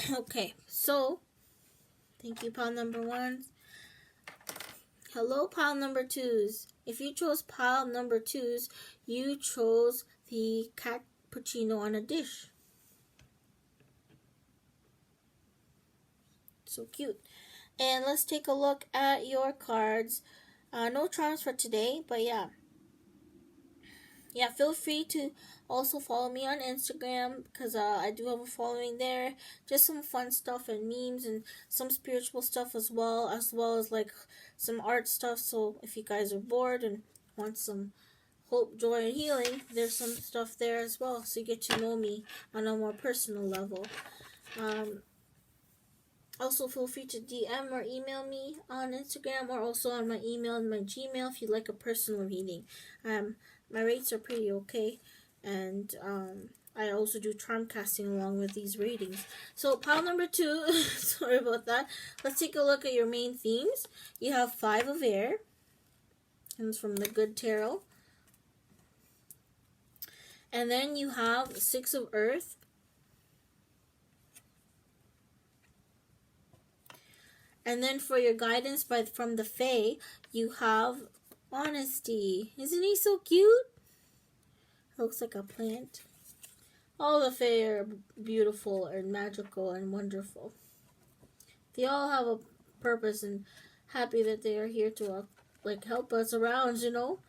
Okay, so thank you, pile number one. Hello, pile number twos. If you chose pile number twos, you chose the cappuccino on a dish. So cute. And let's take a look at your cards. No charms for today, but yeah, feel free to also follow me on Instagram because I do have a following there. Just some fun stuff and memes and some spiritual stuff as well as like some art stuff. So if you guys are bored and want some hope, joy, and healing, there's some stuff there as well. So you get to know me on a more personal level. Also, feel free to DM or email me on Instagram or also on my email and my Gmail if you'd like a personal reading. My rates are pretty okay, and I also do charm casting along with these readings. So, pile number two, sorry about that. Let's take a look at your main themes. You have 5 of air, and it's from the Good Tarot. And then you have 6 of earth. And then for your guidance from the Fae, you have honesty. Isn't he so cute? Looks like a plant. All the Fae are beautiful and magical and wonderful. They all have a purpose and happy that they are here to help us around, you know.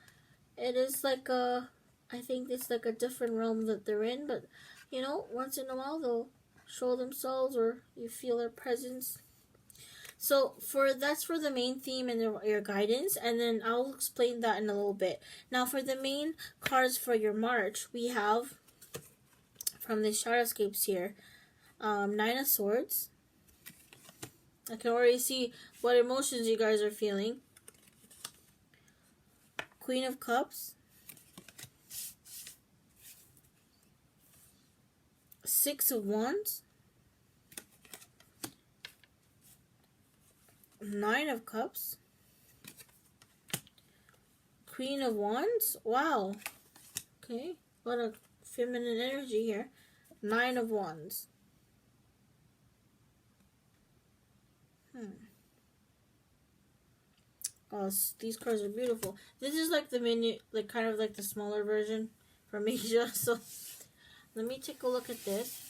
It is I think it's like a different realm that they're in, but you know, once in a while they'll show themselves or you feel their presence. So that's for the main theme and your guidance, and then I'll explain that in a little bit. Now for the main cards for your March, we have from the Shadowscapes here, 9 of Swords. I can already see what emotions you guys are feeling. Queen of Cups. 6 of Wands. 9 of Cups. Queen of Wands. Wow. Okay. What a feminine energy here. 9 of Wands. Oh, these cards are beautiful. This is like the mini, like kind of like the smaller version from Asia. So let me take a look at this.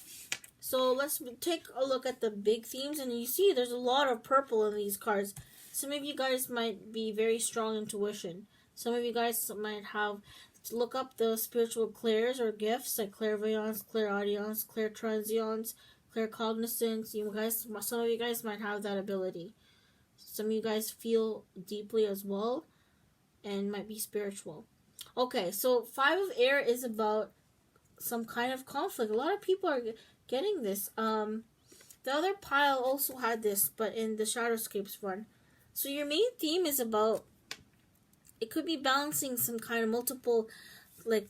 So let's take a look at the big themes, and you see there's a lot of purple in these cards. Some of you guys might be very strong intuition. Some of you guys might have to look up the spiritual clairs or gifts like clairvoyance, clairaudience, clairtransience, claircognizance. Some of you guys might have that ability. Some of you guys feel deeply as well and might be spiritual. Okay, so 5 of air is about some kind of conflict. A lot of people are getting this. The other pile also had this, but in the Shadowscapes one. So your main theme is about, it could be balancing some kind of multiple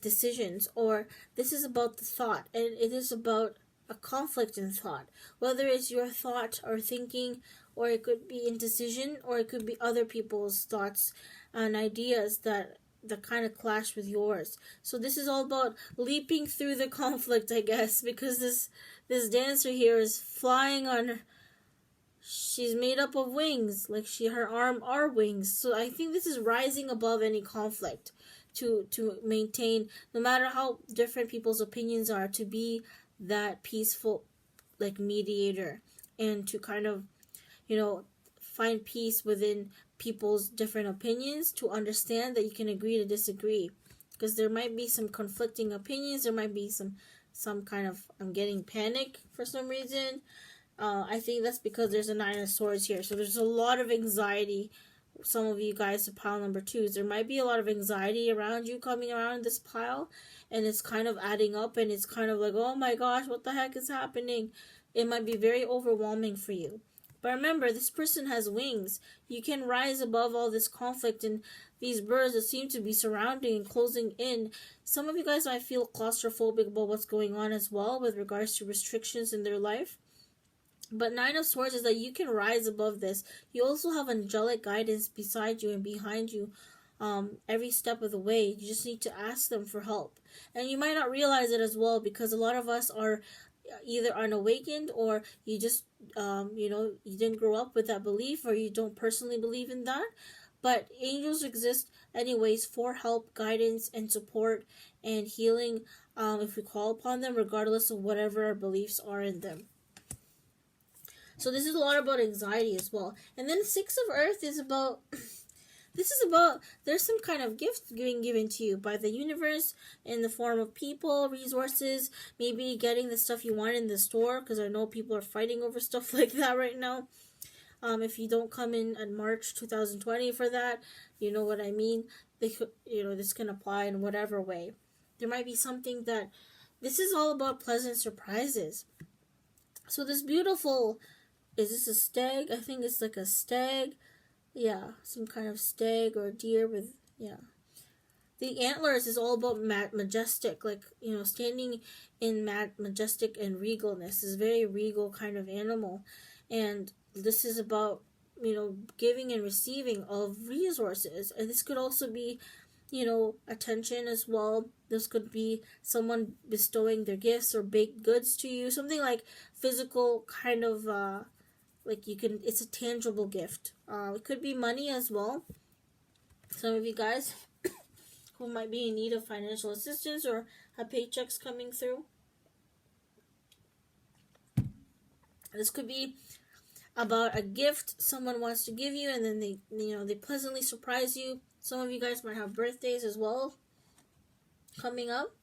decisions, or this is about the thought, and it is about a conflict in thought, whether it's your thought or thinking, or it could be indecision, or it could be other people's thoughts and ideas that kind of clash with yours. So this is all about leaping through the conflict, I guess, because this dancer here is flying on. She's made up of wings, like her arm are wings. So I think this is rising above any conflict to maintain, no matter how different people's opinions are, to be that peaceful mediator, and to kind of find peace within people's different opinions, to understand that you can agree to disagree, because there might be some conflicting opinions. There might be some kind of, I'm getting panic for some reason. I think that's because there's a 9 of Swords here, so there's a lot of anxiety. Some of you guys, the pile number 2s, there might be a lot of anxiety around you coming around this pile, and it's kind of adding up, and it's kind of like, oh my gosh, what the heck is happening? It might be very overwhelming for you. But remember, this person has wings. You can rise above all this conflict and these birds that seem to be surrounding and closing in. Some of you guys might feel claustrophobic about what's going on as well with regards to restrictions in their life. But 9 of Swords is that you can rise above this. You also have angelic guidance beside you and behind you every step of the way. You just need to ask them for help. And you might not realize it as well, because a lot of us are either unawakened, or you just you didn't grow up with that belief, or you don't personally believe in that. But angels exist anyways for help, guidance, and support and healing, if we call upon them, regardless of whatever our beliefs are in them. So this is a lot about anxiety as well. And then Six of Earth is about this is about there's some kind of gift being given to you by the universe in the form of people, resources, maybe getting the stuff you want in the store, because I know people are fighting over stuff like that right now. If you don't come in March 2020 for that, you know what I mean. This can apply in whatever way. There might be something that this is all about pleasant surprises. So this beautiful, is this a stag? I think it's like a stag. Yeah, some kind of stag or deer with, yeah. The antlers is all about majestic, like, standing in majestic and regalness. Is very regal kind of animal. And this is about, giving and receiving of resources. And this could also be, attention as well. This could be someone bestowing their gifts or baked goods to you. Something like physical kind of, it's a tangible gift. It could be money as well. Some of you guys who might be in need of financial assistance or have paychecks coming through. This could be about a gift someone wants to give you, and then they pleasantly surprise you. Some of you guys might have birthdays as well coming up.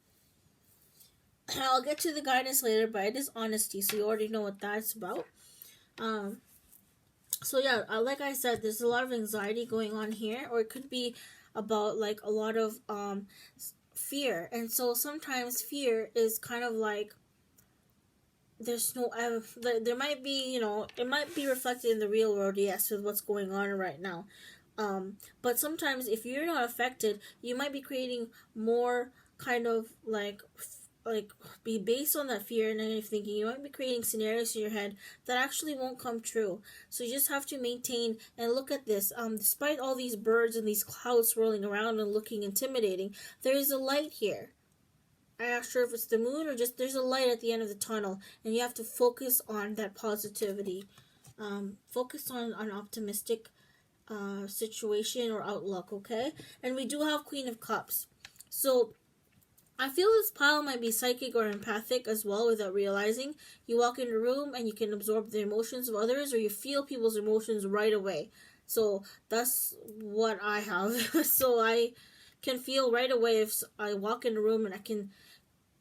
I'll get to the guidance later, but it is honesty, so you already know what that's about. So yeah, like I said, there's a lot of anxiety going on here, or it could be about like a lot of fear. And so sometimes fear is kind of like there's no there might be, it might be reflected in the real world, yes, with what's going on right now. But sometimes if you're not affected, you might be creating more kind of like be based on that fear and negative thinking. You might be creating scenarios in your head that actually won't come true. So you just have to maintain and look at this. Despite all these birds and these clouds swirling around and looking intimidating, there is a light here. I'm not sure if it's the moon or just there's a light at the end of the tunnel, and you have to focus on that positivity. Focus on an optimistic situation or outlook, okay? And we do have Queen of Cups. So I feel this pile might be psychic or empathic as well without realizing. You walk in a room and you can absorb the emotions of others, or you feel people's emotions right away. So that's what I have. So I can feel right away if I walk in a room and I can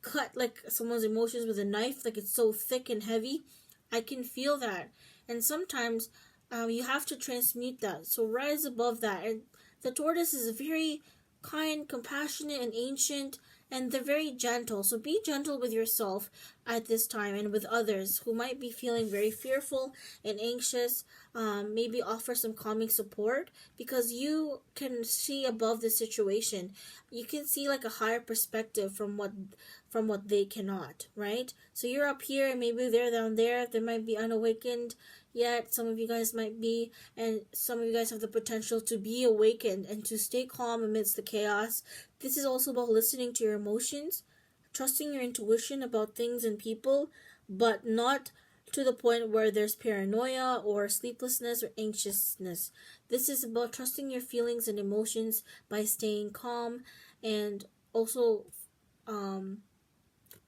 cut like someone's emotions with a knife, like it's so thick and heavy. I can feel that. And sometimes you have to transmute that. So rise above that. And the tortoise is very kind, compassionate, and ancient, and they're very gentle. So be gentle with yourself at this time and with others who might be feeling very fearful and anxious. Maybe offer some calming support, because you can see above the situation. You can see like a higher perspective from what they cannot, right? So you're up here and maybe they're down there. They might be unawakened yet. Some of you guys might be, and some of you guys have the potential to be awakened and to stay calm amidst the chaos. This is also about listening to your emotions, trusting your intuition about things and people, but not to the point where there's paranoia or sleeplessness or anxiousness. This is about trusting your feelings and emotions by staying calm, and also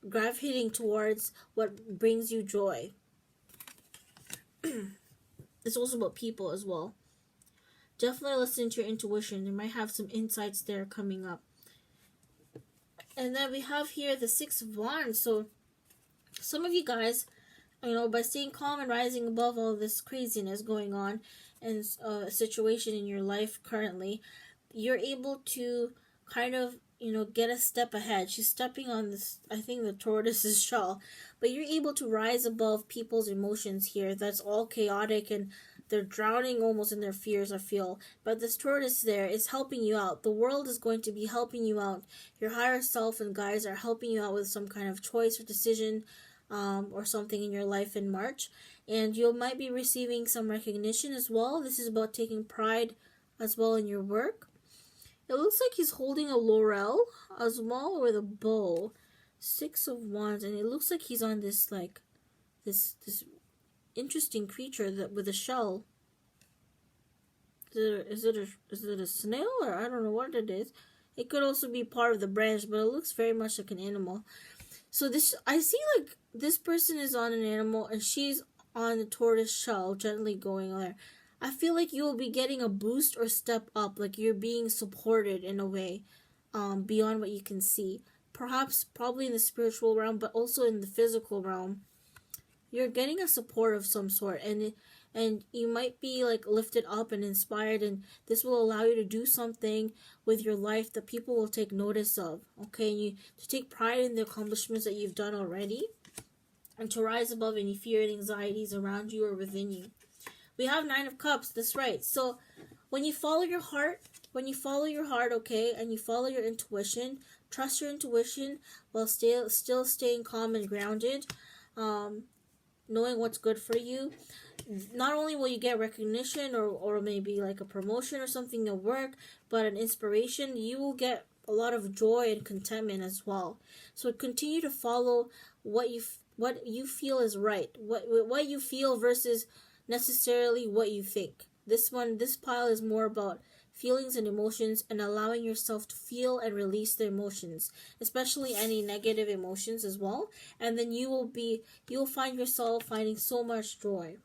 gravitating towards what brings you joy. It's also about people as well. Definitely listen to your intuition. You might have some insights there coming up. And then we have here the Six of Wands. So some of you guys, by staying calm and rising above all this craziness going on and a situation in your life currently, you're able to kind of, get a step ahead. She's stepping on this, I think, the tortoise's shell. But you're able to rise above people's emotions here. That's all chaotic and they're drowning almost in their fears, I feel. But this tortoise there is helping you out. The world is going to be helping you out. Your higher self and guides are helping you out with some kind of choice or decision or something in your life in March. And you might be receiving some recognition as well. This is about taking pride as well in your work. It looks like he's holding a laurel as well with a bow. Six of Wands, and it looks like he's on this like this interesting creature that with a shell. Is it a snail, or I don't know what it is. It could also be part of the branch, but it looks very much like an animal. So this, I see like this person is on an animal and she's on the tortoise shell, gently going there. I feel like you will be getting a boost or step up, like you're being supported in a way, beyond what you can see. Perhaps, probably in the spiritual realm, but also in the physical realm. You're getting a support of some sort, and you might be like lifted up and inspired, and this will allow you to do something with your life that people will take notice of. Okay, and you to take pride in the accomplishments that you've done already, and to rise above any fear and anxieties around you or within you. We have Nine of Cups. That's right. So when you follow your heart, okay, and you follow your intuition, trust your intuition while still staying calm and grounded, knowing what's good for you. Not only will you get recognition or maybe like a promotion or something at work, but an inspiration, you will get a lot of joy and contentment as well. So continue to follow what you feel is right, what you feel versus necessarily what you think. This pile is more about feelings and emotions, and allowing yourself to feel and release the emotions, especially any negative emotions as well. And then you'll find yourself finding so much joy.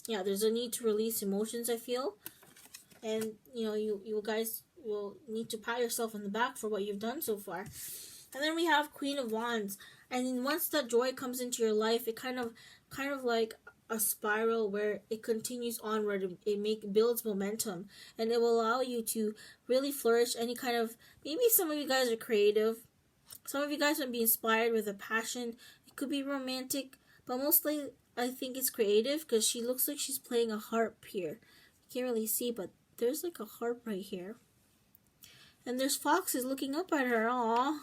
Yeah, there's a need to release emotions, I feel. And, you guys will need to pat yourself on the back for what you've done so far. And then we have Queen of Wands. And then once that joy comes into your life, it kind of like a spiral where it continues onward. It builds momentum, and it will allow you to really flourish any kind of, maybe some of you guys are creative. Some of you guys might be inspired with a passion. It could be romantic, but mostly I think it's creative, because she looks like she's playing a harp here. You can't really see, but there's like a harp right here. And there's foxes looking up at her. Aww.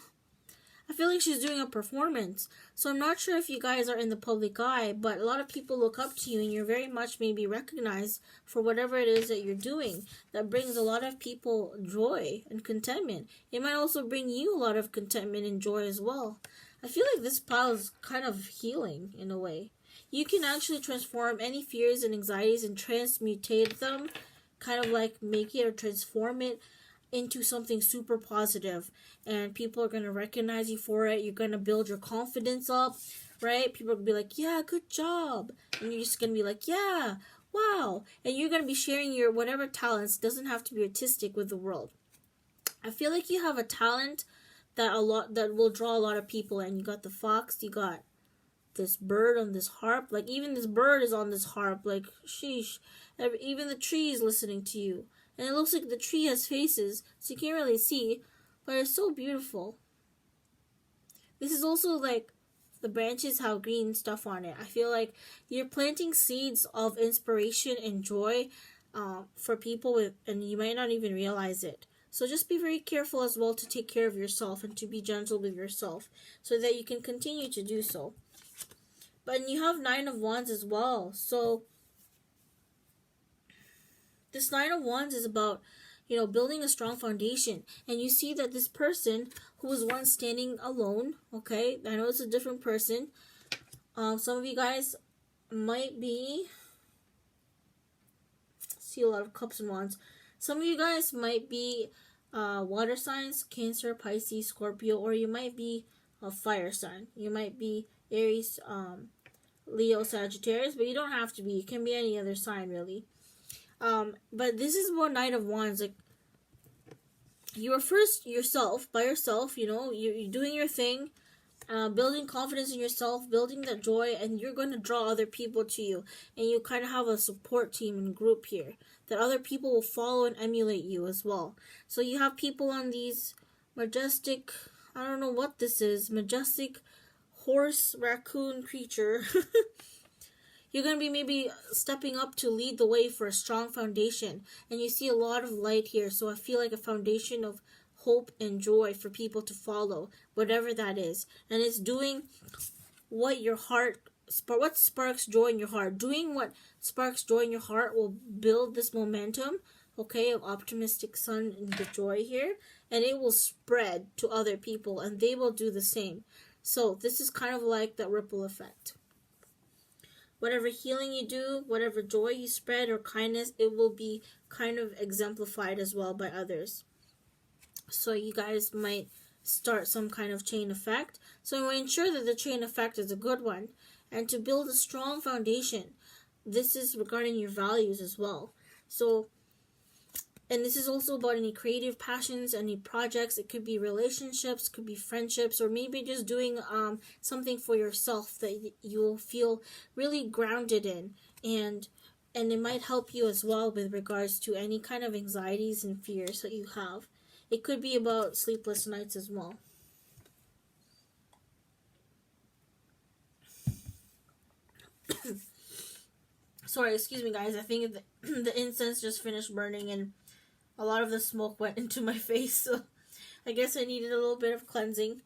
I feel like she's doing a performance. So I'm not sure if you guys are in the public eye, but a lot of people look up to you, and you're very much maybe recognized for whatever it is that you're doing. That brings a lot of people joy and contentment. It might also bring you a lot of contentment and joy as well. I feel like this pile is kind of healing in a way. You can actually transform any fears and anxieties and transmutate them, kind of like make it or transform it into something super positive, and people are going to recognize you for it. You're going to build your confidence up, right? People are going to be like, yeah, good job. And you're just going to be like, yeah, wow. And you're going to be sharing your whatever talents, doesn't have to be artistic, with the world. I feel like you have a talent that will draw a lot of people in. You got the fox, you got this bird on this harp. Like, even this bird is on this harp. Like, sheesh. Even the tree is listening to you. And it looks like the tree has faces, so you can't really see, but it's so beautiful. This is also like the branches have green stuff on it. I feel like you're planting seeds of inspiration and joy for people, and you might not even realize it. So just be very careful as well to take care of yourself and to be gentle with yourself so that you can continue to do so. But you have Nine of Wands as well. So this Nine of Wands is about, building a strong foundation. And you see that this person who was once standing alone, okay, I know it's a different person. Some of you guys might be, see a lot of Cups and Wands. Some of you guys might be water signs, Cancer, Pisces, Scorpio, or you might be a fire sign. You might be Aries, Leo, Sagittarius, but you don't have to be. It can be any other sign, really. But this is about Knight of Wands. Like, you are first by yourself, you're doing your thing, building confidence in yourself, building that joy, and you're going to draw other people to you. And you kind of have a support team and group here that other people will follow and emulate you as well. So you have people on these majestic, I don't know what this is, majestic horse raccoon creature. You're going to be maybe stepping up to lead the way for a strong foundation. And you see a lot of light here. So I feel like a foundation of hope and joy for people to follow, whatever that is. And it's doing what sparks joy in your heart. Doing what sparks joy in your heart will build this momentum, okay, of optimistic sun and the joy here. and it will spread to other people and they will do the same. So this is kind of like that ripple effect. Whatever healing you do, whatever joy you spread or kindness, it will be kind of exemplified as well by others. So you guys might start some kind of chain effect. So we ensure that the chain effect is a good one. And to build a strong foundation, this is regarding your values as well. So, and this is also about any creative passions, any projects. It could be relationships, could be friendships, or maybe just doing something for yourself that you'll feel really grounded in. And it might help you as well with regards to any kind of anxieties and fears that you have. It could be about sleepless nights as well. Sorry, excuse me guys. I think the incense just finished burning and a lot of the smoke went into my face. So I guess I needed a little bit of cleansing.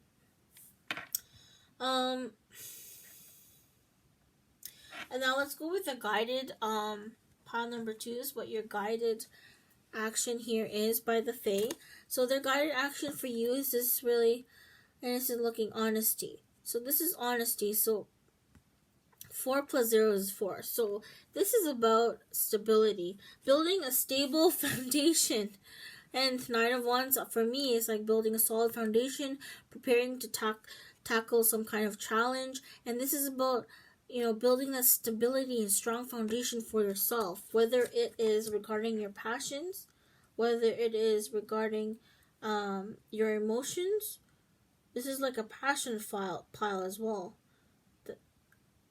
And now let's go with the guided pile number 2 is what your guided action here is by the Fae. So their guided action for you is this really innocent looking honesty. So this is honesty. So 4 plus 0 is 4. So this is about stability, building a stable foundation. And 9 of Wands for me is like building a solid foundation, preparing to tackle some kind of challenge. And this is about, you know, building that stability and strong foundation for yourself, whether it is regarding your passions, whether it is regarding your emotions. This is like a passion pile as well.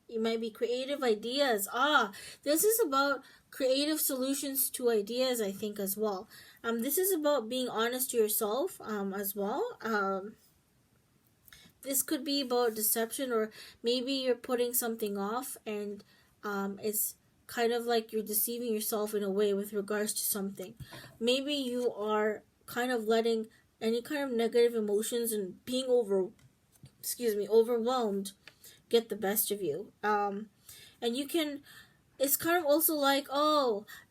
You might be creative ideas. This is about creative solutions to ideas, I think, as well. This is about being honest to yourself as well. This could be about deception, or maybe you're putting something off and it's kind of like you're deceiving yourself in a way with regards to something. Maybe you are kind of letting any kind of negative emotions and being overwhelmed get the best of you. And you can, it's kind of also like,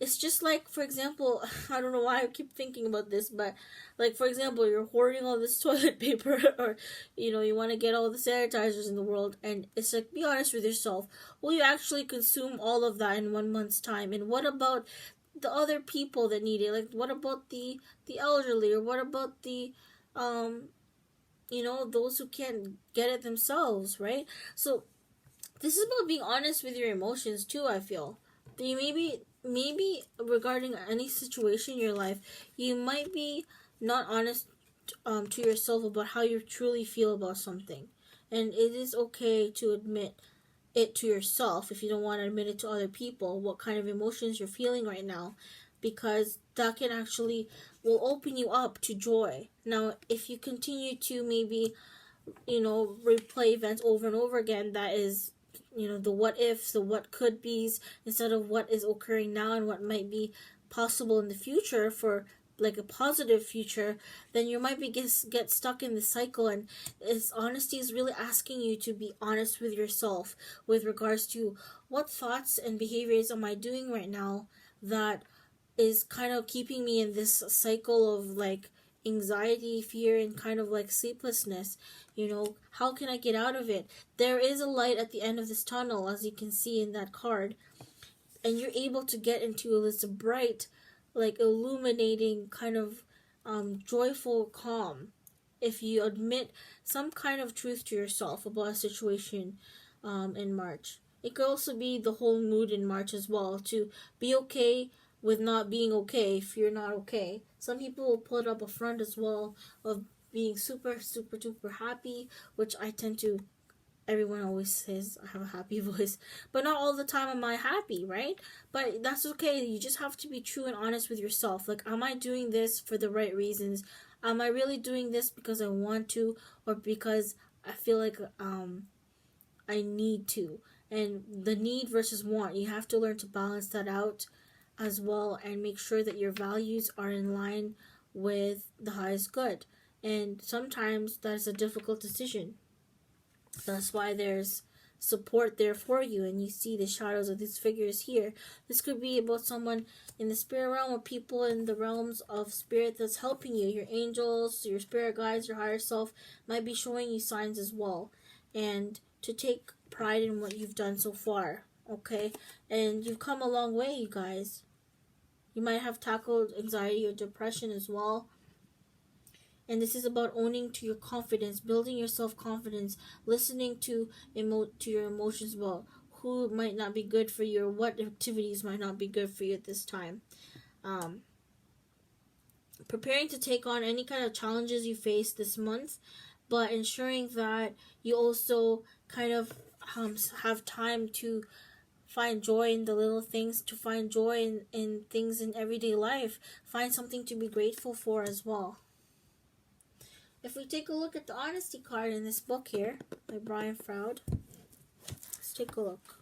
it's just like, for example, I don't know why I keep thinking about this, but like, for example, you're hoarding all this toilet paper, or, you know, you want to get all the sanitizers in the world, and it's like, be honest with yourself. Will you actually consume all of that in 1 month's time? And what about the other people that need it? Like, what about the elderly, or what about the, you know, those who can't get it themselves, right? So this is about being honest with your emotions too, I feel. You maybe regarding any situation in your life, you might be not honest to yourself about how you truly feel about something. And it is okay to admit it to yourself if you don't want to admit it to other people, what kind of emotions you're feeling right now, because that can actually will open you up to joy. Now, if you continue to maybe, you know, replay events over and over again, that is, you know, the what ifs, the what could be's, instead of what is occurring now and what might be possible in the future for like a positive future, then you might be get stuck in the cycle. And honesty is really asking you to be honest with yourself with regards to what thoughts and behaviors am I doing right now that is kind of keeping me in this cycle of like anxiety, fear, and kind of like sleeplessness. You know, how can I get out of it? There is a light at the end of this tunnel, as you can see in that card, and you're able to get into this bright, like illuminating kind of joyful calm if you admit some kind of truth to yourself about a situation in March. It could also be the whole mood in March as well, to be okay with not being okay if you're not okay. Some people will put up a front as well of being super, super, super happy, which I tend to, everyone always says I have a happy voice, but not all the time am I happy, right? But that's okay. You just have to be true and honest with yourself. Like, am I doing this for the right reasons? Am I really doing this because I want to, or because I feel like I need to? And the need versus want, you have to learn to balance that out as well, and make sure that your values are in line with the highest good. And sometimes that's a difficult decision. That's why there's support there for you, and you see the shadows of these figures here. This could be about someone in the spirit realm or people in the realms of spirit that's helping you. Your angels, your spirit guides, your higher self might be showing you signs as well. And to take pride in what you've done so far, okay? And you've come a long way, you guys. You might have tackled anxiety or depression as well. And this is about owning to your confidence, building your self-confidence, listening to your emotions about who might not be good for you or what activities might not be good for you at this time. Preparing to take on any kind of challenges you face this month, but ensuring that you also kind of have time to find joy in the little things, to find joy in things in everyday life. Find something to be grateful for as well. If we take a look at the honesty card in this book here by Brian Froud, let's take a look.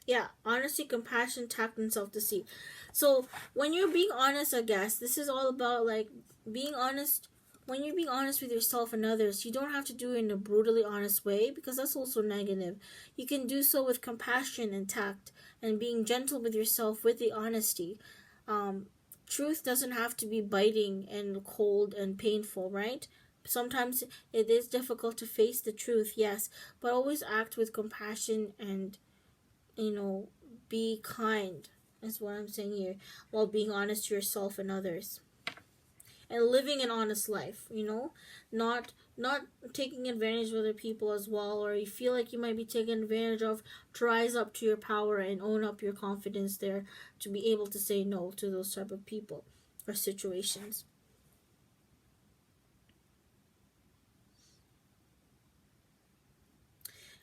Yeah, honesty, compassion, tact, and self-deceit. So when you're being honest, I guess, this is all about like being honest. When you're being honest with yourself and others, you don't have to do it in a brutally honest way, because that's also negative. You can do so with compassion and tact and being gentle with yourself with the honesty. Truth doesn't have to be biting and cold and painful, right? Sometimes it is difficult to face the truth, yes, but always act with compassion and, be kind, is what I'm saying here, while being honest to yourself and others. And living an honest life, not taking advantage of other people as well, or you feel like you might be taken advantage of, to rise up to your power and own up your confidence there, to be able to say no to those type of people or situations.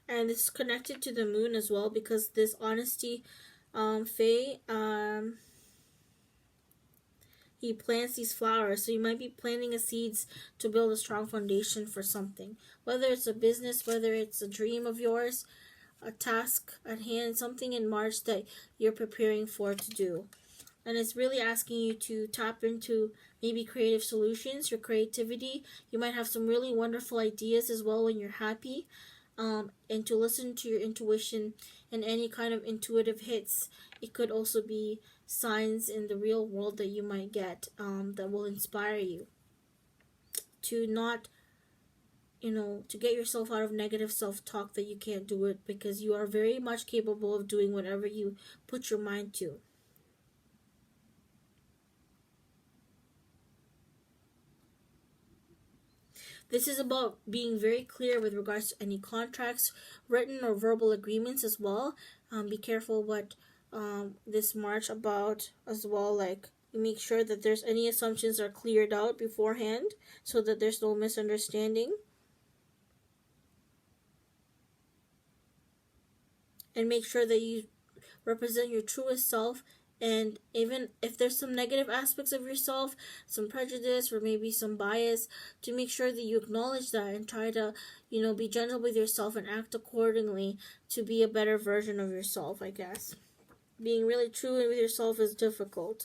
And it's connected to the moon as well, because this honesty, Faye, he plants these flowers. So you might be planting a seeds to build a strong foundation for something. Whether it's a business, whether it's a dream of yours, a task at hand, something in March that you're preparing for to do. And it's really asking you to tap into maybe creative solutions, your creativity. You might have some really wonderful ideas as well when you're happy. And to listen to your intuition and any kind of intuitive hits. It could also be signs in the real world that you might get, that will inspire you to not, to get yourself out of negative self-talk that you can't do it, because you are very much capable of doing whatever you put your mind to. This is about being very clear with regards to any contracts, written or verbal agreements as well. Be careful what this March about as well. Like, make sure that there's any assumptions are cleared out beforehand, so that there's no misunderstanding. And make sure that you represent your truest self. And even if there's some negative aspects of yourself, some prejudice or maybe some bias, to make sure that you acknowledge that and try to, be gentle with yourself and act accordingly to be a better version of yourself, I guess. Being really true with yourself is difficult.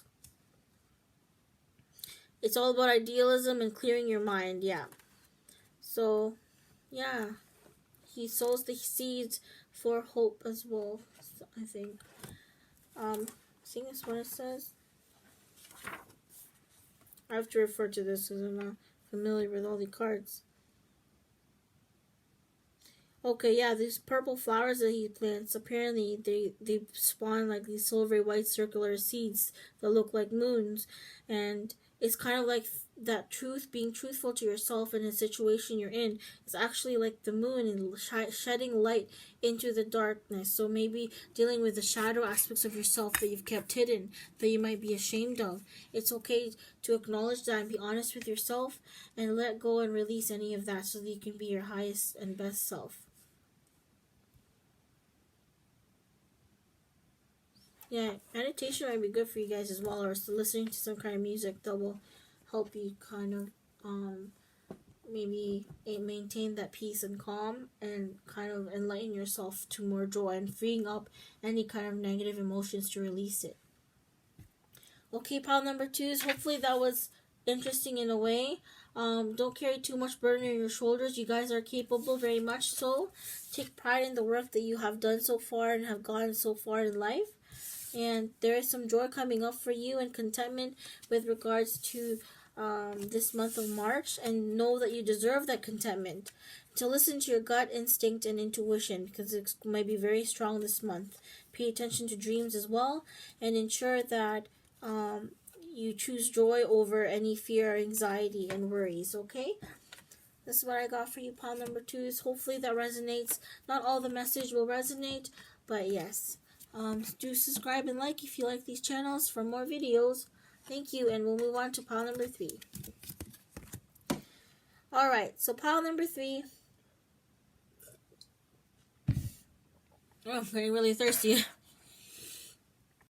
It's all about idealism and clearing your mind, yeah. So, yeah. He sows the seeds for hope as well, I think. I think that's what it says. I have to refer to this because I'm not familiar with all the cards. Okay, yeah, these purple flowers that he plants, apparently they spawn like these silvery white circular seeds that look like moons. And it's kind of like that truth, being truthful to yourself in a situation you're in, is actually like the moon and shedding light into the darkness. So maybe dealing with the shadow aspects of yourself that you've kept hidden, that you might be ashamed of. It's okay to acknowledge that and be honest with yourself and let go and release any of that, so that you can be your highest and best self. Yeah, meditation might be good for you guys as well, or listening to some kind of music that will help you kind of maybe maintain that peace and calm, and kind of enlighten yourself to more joy and freeing up any kind of negative emotions to release it. Okay, pile number 2 is hopefully that was interesting in a way. Don't carry too much burden on your shoulders. You guys are capable, very much so. Take pride in the work that you have done so far and have gone so far in life. And there is some joy coming up for you and contentment with regards to this month of March. And know that you deserve that contentment. To listen to your gut instinct and intuition, because it might be very strong this month. Pay attention to dreams as well, and ensure that you choose joy over any fear, anxiety, and worries. Okay, this is what I got for you, pile number 2. Is hopefully that resonates. Not all the message will resonate, but yes. Do subscribe and like if you like these channels for more videos. Thank you, and we'll move on to pile number 3. Alright, so pile number 3. Oh, I'm getting really thirsty.